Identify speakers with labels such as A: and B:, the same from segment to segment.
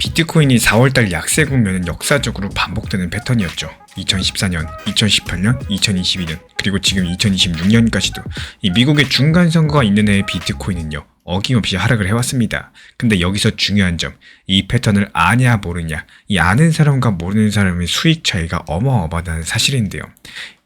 A: 비트코인이 4월달 약세 국면은 역사적으로 반복되는 패턴이었죠. 2014년, 2018년, 2022년, 그리고 지금 2026년까지도 이 미국의 중간 선거가 있는 해의 비트코인은요, 어김없이 하락을 해왔습니다. 근데 여기서 중요한 점, 이 패턴을 아냐 모르냐, 이 아는 사람과 모르는 사람의 수익 차이가 어마어마하다는 사실인데요.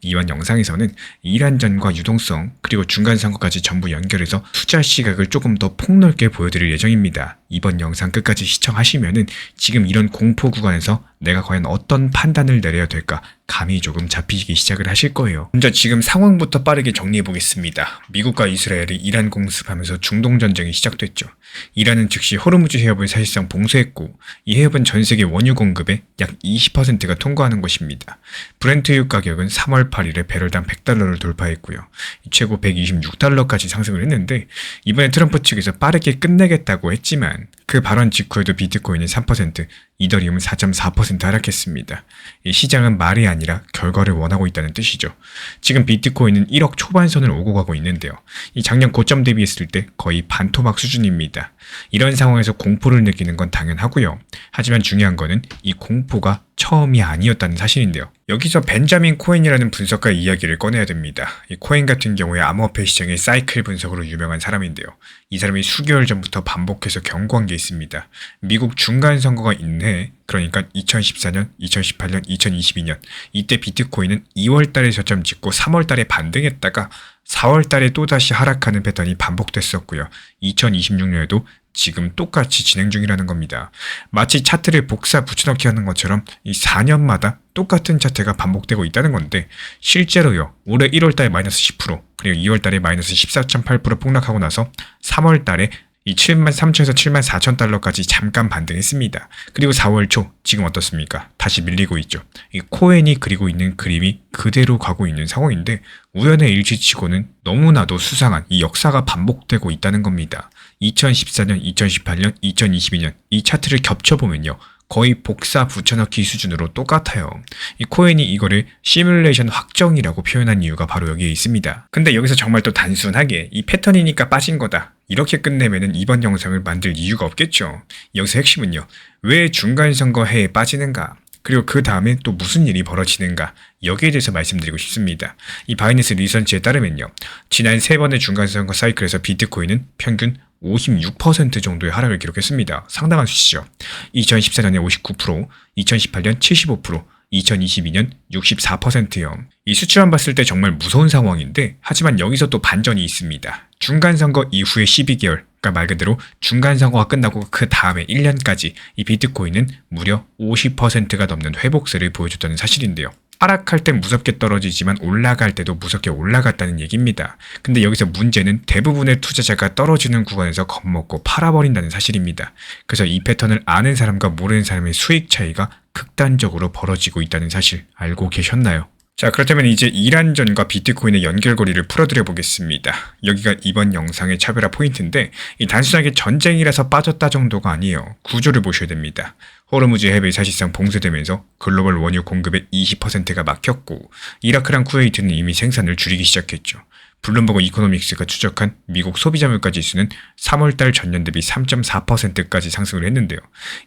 A: 이번 영상에서는 이란전과 유동성, 그리고 중간 선거까지 전부 연결해서 투자 시각을 조금 더 폭넓게 보여드릴 예정입니다. 이번 영상 끝까지 시청하시면은 지금 이런 공포 구간에서 내가 과연 어떤 판단을 내려야 될까 감이 조금 잡히기 시작을 하실 거예요. 먼저 지금 상황부터 빠르게 정리해 보겠습니다. 미국과 이스라엘이 이란 공습하면서 중동 전쟁이 시작됐죠. 이란은 즉시 호르무즈 해협을 사실상 봉쇄했고 이 해협은 전 세계 원유 공급의 약 20%가 통과하는 곳입니다. 브렌트유 가격은 3월 8일에 배럴당 100달러를 돌파했고요. 최고 126달러까지 상승을 했는데 이번에 트럼프 측에서 빠르게 끝내겠다고 했지만 그 발언 직후에도 비트코인이 3%, 이더리움은 4.4% 하락했습니다. 이 시장은 말이 아니라 결과를 원하고 있다는 뜻이죠. 지금 비트코인은 1억 초반선을 오고 가고 있는데요. 이 작년 고점 대비했을 때 거의 반토막 수준입니다. 이런 상황에서 공포를 느끼는 건 당연하고요. 하지만 중요한 거는 이 공포가 처음이 아니었다는 사실인데요. 여기서 벤자민 코엔이라는 분석가의 이야기를 꺼내야 됩니다. 이 코엔 같은 경우에 암호화폐 시장의 사이클 분석으로 유명한 사람인데요. 이 사람이 수개월 전부터 반복해서 경고한 게 있습니다. 미국 중간 선거가 있네. 그러니까 2014년, 2018년, 2022년 이때 비트코인은 2월 달에 저점 찍고 3월 달에 반등했다가 4월 달에 또다시 하락하는 패턴이 반복됐었고요. 2026년에도 지금 똑같이 진행 중이라는 겁니다. 마치 차트를 복사 붙여넣기 하는 것처럼 이 4년마다 똑같은 차트가 반복되고 있다는 건데 실제로요. 올해 1월달에 마이너스 10%, 그리고 2월달에 마이너스 14.8% 폭락하고 나서 3월달에 이 73,000에서 74,000달러까지 잠깐 반등했습니다. 그리고 4월 초 지금 어떻습니까? 다시 밀리고 있죠. 이 코엔이 그리고 있는 그림이 그대로 가고 있는 상황인데 우연의 일치치고는 너무나도 수상한 이 역사가 반복되고 있다는 겁니다. 2014년, 2018년, 2022년 이 차트를 겹쳐보면요. 거의 복사 붙여넣기 수준으로 똑같아요. 이 코엔이 이거를 시뮬레이션 확정이라고 표현한 이유가 바로 여기에 있습니다. 근데 여기서 정말 또 단순하게 이 패턴이니까 빠진 거다. 이렇게 끝내면은 이번 영상을 만들 이유가 없겠죠. 여기서 핵심은요. 왜 중간선거 해에 빠지는가? 그리고 그 다음에 또 무슨 일이 벌어지는가? 여기에 대해서 말씀드리고 싶습니다. 이 바이낸스 리서치에 따르면요. 지난 3번의 중간선거 사이클에서 비트코인은 평균 56% 정도의 하락을 기록했습니다. 상당한 수치죠. 2014년에 59%, 2018년 75%, 2022년 64%요. 이 수치만 봤을 때 정말 무서운 상황인데 하지만 여기서 또 반전이 있습니다. 중간선거 이후에 12개월, 그러니까 말 그대로 중간선거가 끝나고 그 다음에 1년까지 이 비트코인은 무려 50%가 넘는 회복세를 보여줬다는 사실인데요. 하락할 땐 무섭게 떨어지지만 올라갈 때도 무섭게 올라갔다는 얘기입니다. 근데 여기서 문제는 대부분의 투자자가 떨어지는 구간에서 겁먹고 팔아버린다는 사실입니다. 그래서 이 패턴을 아는 사람과 모르는 사람의 수익 차이가 극단적으로 벌어지고 있다는 사실 알고 계셨나요? 자, 그렇다면 이제 이란전과 비트코인의 연결고리를 풀어드려 보겠습니다. 여기가 이번 영상의 차별화 포인트인데 이 단순하게 전쟁이라서 빠졌다 정도가 아니에요. 구조를 보셔야 됩니다. 호르무즈 해협이 사실상 봉쇄되면서 글로벌 원유 공급의 20%가 막혔고 이라크랑 쿠웨이트는 이미 생산을 줄이기 시작했죠. 블룸버그 이코노믹스가 추적한 미국 소비자 물가 지수는 3월달 전년 대비 3.4%까지 상승을 했는데요.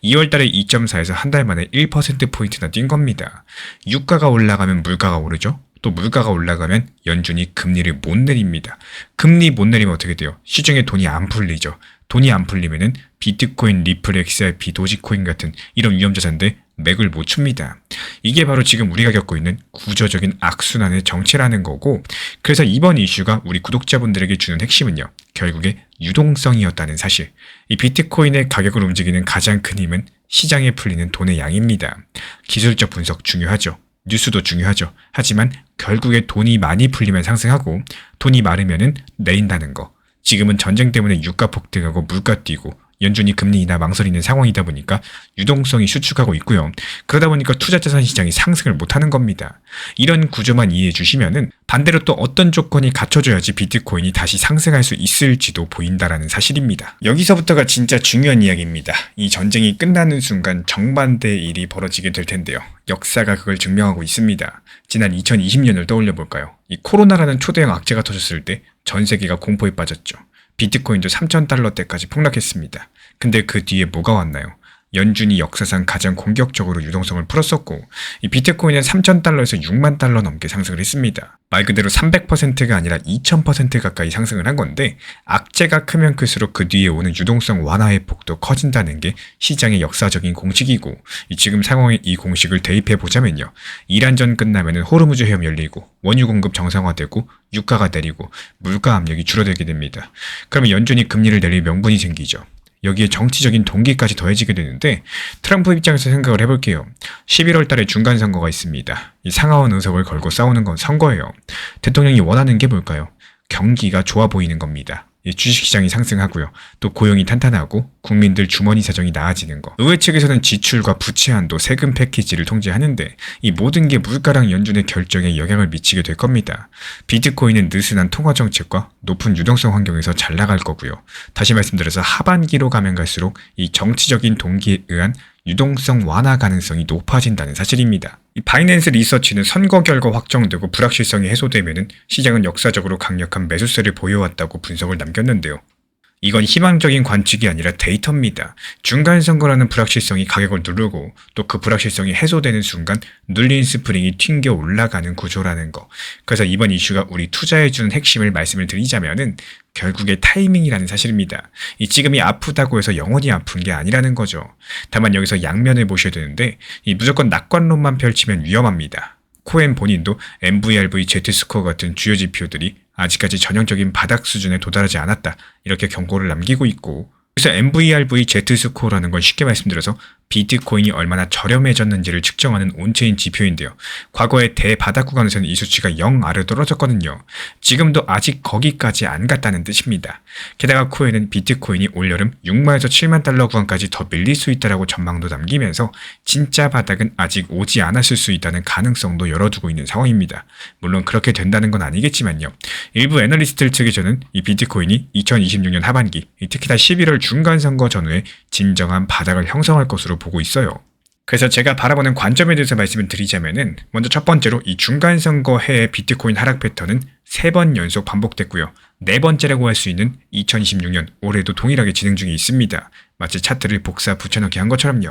A: 2월달에 2.4에서 한 달 만에 1%포인트나 뛴 겁니다. 유가가 올라가면 물가가 오르죠. 또 물가가 올라가면 연준이 금리를 못 내립니다. 금리 못 내리면 어떻게 돼요? 시중에 돈이 안 풀리죠. 돈이 안 풀리면은 비트코인, 리플, XRP, 도지코인 같은 이런 위험자산들 맥을 못 춥니다. 이게 바로 지금 우리가 겪고 있는 구조적인 악순환의 정체라는 거고 그래서 이번 이슈가 우리 구독자분들에게 주는 핵심은요. 결국에 유동성이었다는 사실. 이 비트코인의 가격을 움직이는 가장 큰 힘은 시장에 풀리는 돈의 양입니다. 기술적 분석 중요하죠. 뉴스도 중요하죠. 하지만 결국에 돈이 많이 풀리면 상승하고 돈이 많으면 내린다는 거. 지금은 전쟁 때문에 유가 폭등하고 물가 뛰고 연준이 금리 인하 망설이는 상황이다 보니까 유동성이 수축하고 있고요. 그러다 보니까 투자자산 시장이 상승을 못하는 겁니다. 이런 구조만 이해해 주시면은 반대로 또 어떤 조건이 갖춰져야지 비트코인이 다시 상승할 수 있을지도 보인다라는 사실입니다. 여기서부터가 진짜 중요한 이야기입니다. 이 전쟁이 끝나는 순간 정반대의 일이 벌어지게 될 텐데요. 역사가 그걸 증명하고 있습니다. 지난 2020년을 떠올려 볼까요? 이 코로나라는 초대형 악재가 터졌을 때 전 세계가 공포에 빠졌죠. 비트코인도 3,000달러대까지 폭락했습니다. 근데 그 뒤에 뭐가 왔나요? 연준이 역사상 가장 공격적으로 유동성을 풀었었고 이 비트코인은 3,000달러에서 6만 달러 넘게 상승을 했습니다. 말 그대로 300%가 아니라 2000% 가까이 상승을 한 건데 악재가 크면 클수록 그 뒤에 오는 유동성 완화의 폭도 커진다는 게 시장의 역사적인 공식이고 지금 상황에 이 공식을 대입해 보자면요. 이란전 끝나면은 호르무즈 해협 열리고 원유 공급 정상화되고 유가가 내리고 물가 압력이 줄어들게 됩니다. 그러면 연준이 금리를 내릴 명분이 생기죠. 여기에 정치적인 동기까지 더해지게 되는데 트럼프 입장에서 생각을 해볼게요. 11월 달에 중간선거가 있습니다. 이 상하원 의석을 걸고 싸우는 건 선거예요. 대통령이 원하는 게 뭘까요? 경기가 좋아 보이는 겁니다. 주식시장이 상승하고요. 또 고용이 탄탄하고 국민들 주머니 사정이 나아지는 거. 의회 측에서는 지출과 부채 한도, 세금 패키지를 통제하는데 이 모든 게 물가랑 연준의 결정에 영향을 미치게 될 겁니다. 비트코인은 느슨한 통화 정책과 높은 유동성 환경에서 잘 나갈 거고요. 다시 말씀드려서 하반기로 가면 갈수록 이 정치적인 동기에 의한 유동성 완화 가능성이 높아진다는 사실입니다. 이 바이낸스 리서치는 선거 결과 확정되고 불확실성이 해소되면 시장은 역사적으로 강력한 매수세를 보여왔다고 분석을 남겼는데요. 이건 희망적인 관측이 아니라 데이터입니다. 중간선거라는 불확실성이 가격을 누르고 또 그 불확실성이 해소되는 순간 눌린 스프링이 튕겨 올라가는 구조라는 거. 그래서 이번 이슈가 우리 투자해주는 핵심을 말씀을 드리자면은 결국에 타이밍이라는 사실입니다. 이 지금이 아프다고 해서 영원히 아픈 게 아니라는 거죠. 다만 여기서 양면을 보셔야 되는데 이 무조건 낙관론만 펼치면 위험합니다. 코엔 본인도 MVRV, Z스코어 같은 주요 지표들이 아직까지 전형적인 바닥 수준에 도달하지 않았다. 이렇게 경고를 남기고 있고 그래서 MVRV, Z스코어라는 건 쉽게 말씀드려서 비트코인이 얼마나 저렴해졌는지를 측정하는 온체인 지표인데요. 과거에 대바닥 구간에서는 이 수치가 0 아래로 떨어졌거든요. 지금도 아직 거기까지 안 갔다는 뜻입니다. 게다가 코엔은 비트코인이 올여름 6만에서 7만 달러 구간까지 더 밀릴 수 있다라고 전망도 남기면서 진짜 바닥은 아직 오지 않았을 수 있다는 가능성도 열어두고 있는 상황입니다. 물론 그렇게 된다는 건 아니겠지만요. 일부 애널리스트들 측에서는 이 비트코인이 2026년 하반기, 특히나 11월 중간선거 전후에 진정한 바닥을 형성할 것으로 보고 있어요. 그래서 제가 바라보는 관점에 대해서 말씀을 드리자면은 먼저 첫 번째로 이 중간선거 해의 비트코인 하락 패턴은 3번 연속 반복됐고요. 4번째라고 할 수 있는 2026년 올해도 동일하게 진행 중에 있습니다. 마치 차트를 복사 붙여넣기 한 것처럼요.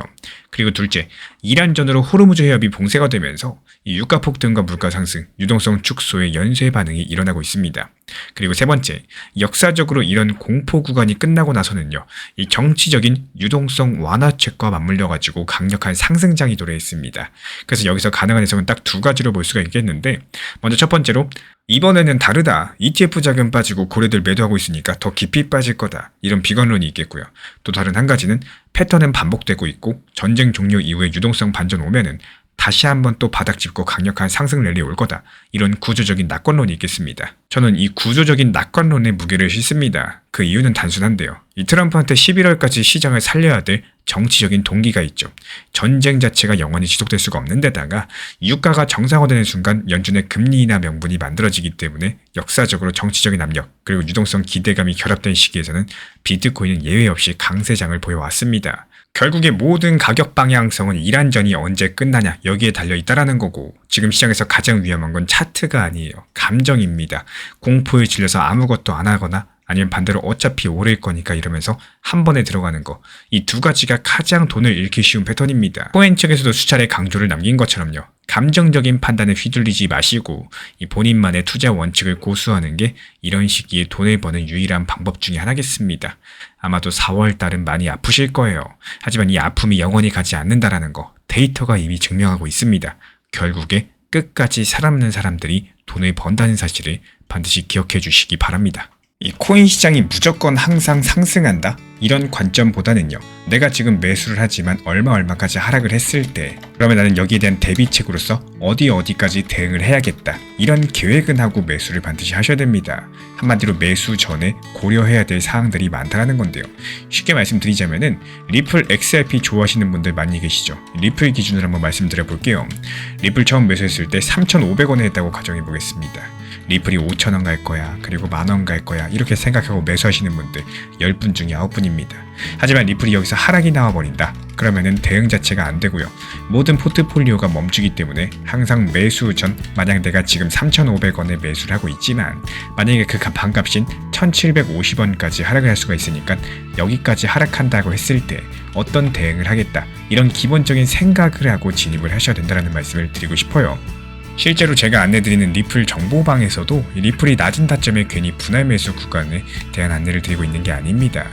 A: 그리고 둘째, 이란전으로 호르무즈 해협이 봉쇄가 되면서 이 유가 폭등과 물가 상승, 유동성 축소의 연쇄 반응이 일어나고 있습니다. 그리고 세 번째, 역사적으로 이런 공포 구간이 끝나고 나서는요. 이 정치적인 유동성 완화책과 맞물려가지고 강력한 상승장이 도래했습니다. 그래서 여기서 가능한 해석은 딱 두 가지로 볼 수가 있겠는데 먼저 첫 번째로 이번에는 다르다. ETF 자금 빠지고 고래들 매도하고 있으니까 더 깊이 빠질 거다. 이런 비관론이 있겠고요. 또 다른 한 가지는 패턴은 반복되고 있고 전쟁 종료 이후에 유동성 반전 오면은 다시 한번 또 바닥 짚고 강력한 상승 랠리 올 거다. 이런 구조적인 낙관론이 있겠습니다. 저는 이 구조적인 낙관론에 무게를 싣습니다. 그 이유는 단순한데요. 이 트럼프한테 11월까지 시장을 살려야 될 정치적인 동기가 있죠. 전쟁 자체가 영원히 지속될 수가 없는 데다가 유가가 정상화되는 순간 연준의 금리 인하 명분이 만들어지기 때문에 역사적으로 정치적인 압력 그리고 유동성 기대감이 결합된 시기에서는 비트코인은 예외 없이 강세장을 보여왔습니다. 결국에 모든 가격 방향성은 이란전이 언제 끝나냐 여기에 달려있다라는 거고 지금 시장에서 가장 위험한 건 차트가 아니에요. 감정입니다. 공포에 질려서 아무것도 안 하거나 아니면 반대로 어차피 오를 거니까 이러면서 한 번에 들어가는 거. 이 두 가지가 가장 돈을 잃기 쉬운 패턴입니다. 코엔 측에서도 수차례 강조를 남긴 것처럼요. 감정적인 판단에 휘둘리지 마시고 이 본인만의 투자 원칙을 고수하는 게 이런 시기에 돈을 버는 유일한 방법 중에 하나겠습니다. 아마도 4월 달은 많이 아프실 거예요. 하지만 이 아픔이 영원히 가지 않는다라는 거 데이터가 이미 증명하고 있습니다. 결국에 끝까지 살아남는 사람들이 돈을 번다는 사실을 반드시 기억해 주시기 바랍니다. 이 코인 시장이 무조건 항상 상승한다? 이런 관점보다는요. 내가 지금 매수를 하지만 얼마까지 하락을 했을 때 그러면 나는 여기에 대한 대비책으로서 어디까지 대응을 해야겠다. 이런 계획은 하고 매수를 반드시 하셔야 됩니다. 한마디로 매수 전에 고려해야 될 사항들이 많다는 건데요. 쉽게 말씀드리자면은 리플 XRP 좋아하시는 분들 많이 계시죠. 리플 기준으로 한번 말씀드려 볼게요. 리플 처음 매수했을 때 3,500원에 했다고 가정해 보겠습니다. 리플이 5,000원 갈 거야, 그리고 10,000원 갈 거야 이렇게 생각하고 매수하시는 분들 10분 중에 9분입니다. 하지만 리플이 여기서 하락이 나와버린다. 그러면은 대응 자체가 안 되고요. 모든 포트폴리오가 멈추기 때문에 항상 매수 전, 만약 내가 지금 3,500원에 매수를 하고 있지만 만약에 그 반값인 1,750원까지 하락을 할 수가 있으니까 여기까지 하락한다고 했을 때 어떤 대응을 하겠다, 이런 기본적인 생각을 하고 진입을 하셔야 된다는 말씀을 드리고 싶어요. 실제로 제가 안내드리는 리플 정보방에서도 리플이 낮은 타점에 괜히 분할 매수 구간에 대한 안내를 드리고 있는 게 아닙니다.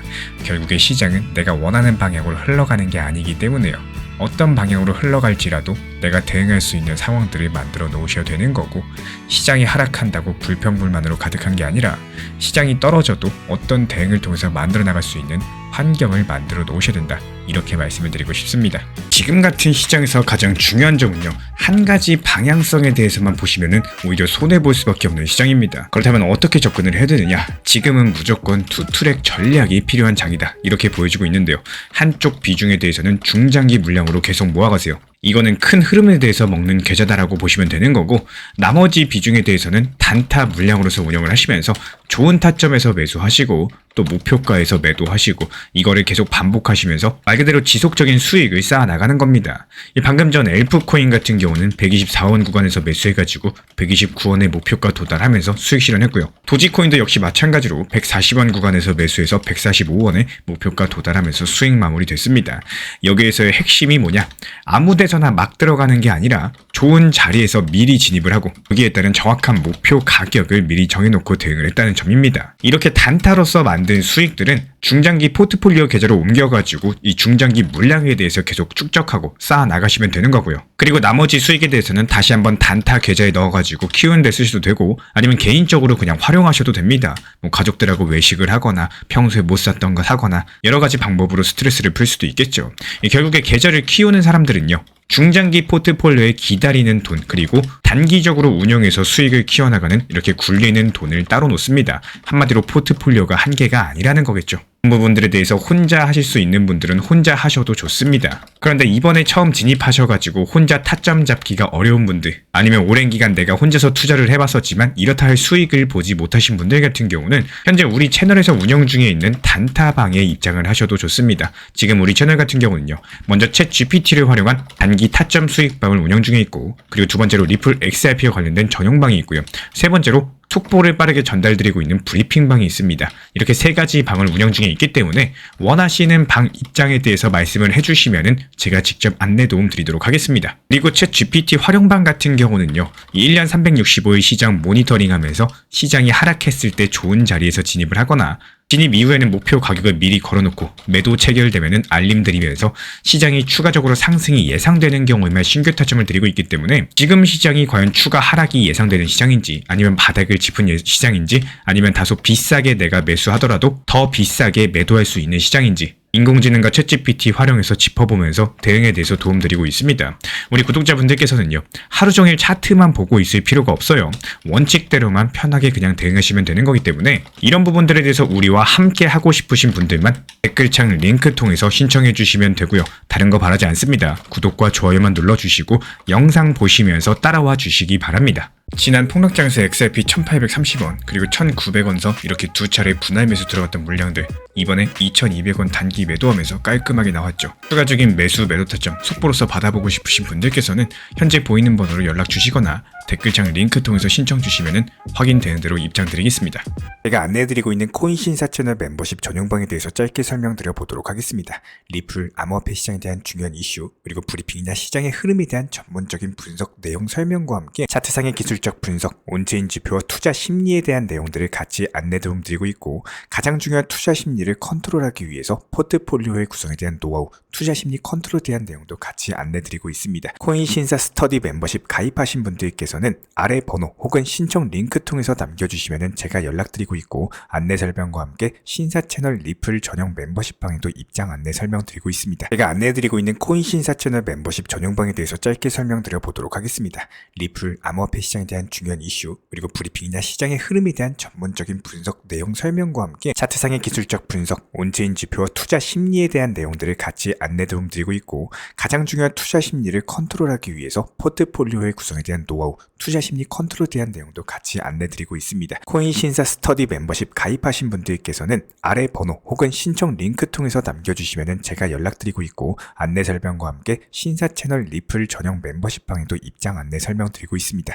A: 결국에 시장은 내가 원하는 방향으로 흘러가는 게 아니기 때문에요. 어떤 방향으로 흘러갈지라도 내가 대응할 수 있는 상황들을 만들어 놓으셔야 되는 거고, 시장이 하락한다고 불평불만으로 가득한 게 아니라 시장이 떨어져도 어떤 대응을 통해서 만들어 나갈 수 있는 환경을 만들어 놓으셔야 된다, 이렇게 말씀을 드리고 싶습니다. 지금 같은 시장에서 가장 중요한 점은요, 한 가지 방향성에 대해서만 보시면은 오히려 손해볼 수밖에 없는 시장입니다. 그렇다면 어떻게 접근을 해야 되느냐? 지금은 무조건 투트랙 전략이 필요한 장이다, 이렇게 보여지고 있는데요. 한쪽 비중에 대해서는 중장기 물량으로 계속 모아가세요. 이거는 큰 흐름에 대해서 먹는 계좌다라고 보시면 되는 거고, 나머지 비중에 대해서는 단타 물량으로서 운영을 하시면서 좋은 타점에서 매수하시고 또 목표가에서 매도하시고 이거를 계속 반복하시면서 말 그대로 지속적인 수익을 쌓아나가는 겁니다. 방금 전 엘프코인 같은 경우는 124원 구간에서 매수해가지고 129원의 목표가 도달하면서 수익 실현했고요. 도지코인도 역시 마찬가지로 140원 구간에서 매수해서 145원의 목표가 도달하면서 수익 마무리됐습니다. 여기에서의 핵심이 뭐냐? 아무 데서나 막 들어가는 게 아니라 좋은 자리에서 미리 진입을 하고 여기에 따른 정확한 목표 가격을 미리 정해놓고 대응을 했다는 점입니다. 이렇게 단타로서 만든 수익들은 중장기 포트폴리오 계좌로 옮겨가지고 이 중장기 물량에 대해서 계속 축적하고 쌓아 나가시면 되는 거고요. 그리고 나머지 수익에 대해서는 다시 한번 단타 계좌에 넣어가지고 키우는 데 쓰셔도 되고, 아니면 개인적으로 그냥 활용하셔도 됩니다. 뭐 가족들하고 외식을 하거나 평소에 못 샀던 거 사거나 여러 가지 방법으로 스트레스를 풀 수도 있겠죠. 결국에 계좌를 키우는 사람들은요, 중장기 포트폴리오에 기다리는 돈, 그리고 단기적으로 운영해서 수익을 키워나가는 이렇게 굴리는 돈을 따로 놓습니다. 한마디로 포트폴리오가 한계가 아니라는 거겠죠. 이 부분들에 대해서 혼자 하실 수 있는 분들은 혼자 하셔도 좋습니다. 그런데 이번에 처음 진입하셔가지고 혼자 타점 잡기가 어려운 분들, 아니면 오랜 기간 내가 혼자서 투자를 해봤었지만 이렇다 할 수익을 보지 못하신 분들 같은 경우는 현재 우리 채널에서 운영 중에 있는 단타방에 입장을 하셔도 좋습니다. 지금 우리 채널 같은 경우는요, 먼저 챗 GPT를 활용한 단기 타점 수익방을 운영 중에 있고, 그리고 두 번째로 리플 XRP와 관련된 전용방이 있고요. 세 번째로 속보를 빠르게 전달드리고 있는 브리핑방이 있습니다. 이렇게 세 가지 방을 운영 중에 있기 때문에 원하시는 방 입장에 대해서 말씀을 해주시면은 제가 직접 안내 도움 드리도록 하겠습니다. 그리고 챗 GPT 활용방 같은 경우는요, 1년 365일 시장 모니터링하면서 시장이 하락했을 때 좋은 자리에서 진입을 하거나 진입 이후에는 목표 가격을 미리 걸어놓고 매도 체결되면 알림 드리면서 시장이 추가적으로 상승이 예상되는 경우에만 신규 타점을 드리고 있기 때문에 지금 시장이 과연 추가 하락이 예상되는 시장인지, 아니면 바닥을 짚은 시장인지, 아니면 다소 비싸게 내가 매수하더라도 더 비싸게 매도할 수 있는 시장인지 인공지능과 챗GPT 활용해서 짚어보면서 대응에 대해서 도움드리고 있습니다. 우리 구독자분들께서는요, 하루 종일 차트만 보고 있을 필요가 없어요. 원칙대로만 편하게 그냥 대응하시면 되는 거기 때문에 이런 부분들에 대해서 우리와 함께 하고 싶으신 분들만 댓글창 링크 통해서 신청해 주시면 되고요. 다른 거 바라지 않습니다. 구독과 좋아요만 눌러주시고 영상 보시면서 따라와 주시기 바랍니다. 지난 폭락장에서 XRP 1830원 그리고 1900원서 이렇게 두 차례 분할 매수 들어갔던 물량들, 이번에 2200원 단기 매도하면서 깔끔하게 나왔죠. 추가적인 매수 매도 타점 속보로서 받아보고 싶으신 분들께서는 현재 보이는 번호로 연락 주시거나 댓글창 링크 통해서 신청 주시면 확인되는 대로 입장 드리겠습니다. 제가 안내해드리고 있는 코인 신사 채널 멤버십 전용방에 대해서 짧게 설명드려 보도록 하겠습니다. 리플, 암호화폐 시장에 대한 중요한 이슈, 그리고 브리핑이나 시장의 흐름에 대한 전문적인 분석 내용 설명과 함께 차트상의 기술적 분석, 온체인 지표와 투자 심리에 대한 내용들을 같이 안내 도움 드리고 있고, 가장 중요한 투자 심리를 컨트롤하기 위해서 포트폴리오의 구성에 대한 노하우, 투자 심리 컨트롤에 대한 내용도 같이 안내 드리고 있습니다. 코인 신사 스터디 멤버십 가입하신 분들께서는 아래 번호 혹은 신청 링크 통해서 남겨주시면 제가 연락드리고 있고, 안내 설명과 함께 신사 채널 리플 전용 멤버십 방에도 입장 안내 설명드리고 있습니다. 제가 안내해드리고 있는 코인 신사 채널 멤버십 전용방에 대해서 짧게 설명드려 보도록 하겠습니다. 리플, 암호화폐 시장에 시장에 대한 중요한 이슈, 그리고 브리핑이나 시장의 흐름에 대한 전문적인 분석 내용 설명과 함께 차트상의 기술적 분석, 온체인 지표와 투자 심리에 대한 내용들을 같이 안내 도움 드리고 있고, 가장 중요한 투자 심리를 컨트롤하기 위해서 포트폴리오의 구성에 대한 노하우, 투자 심리 컨트롤에 대한 내용도 같이 안내 드리고 있습니다. 코인 신사 스터디 멤버십 가입하신 분들께서는 아래 번호 혹은 신청 링크 통해서 남겨주시면 제가 연락드리고 있고, 안내 설명과 함께 신사 채널 리플 전용 멤버십 방에도 입장 안내 설명드리고 있습니다.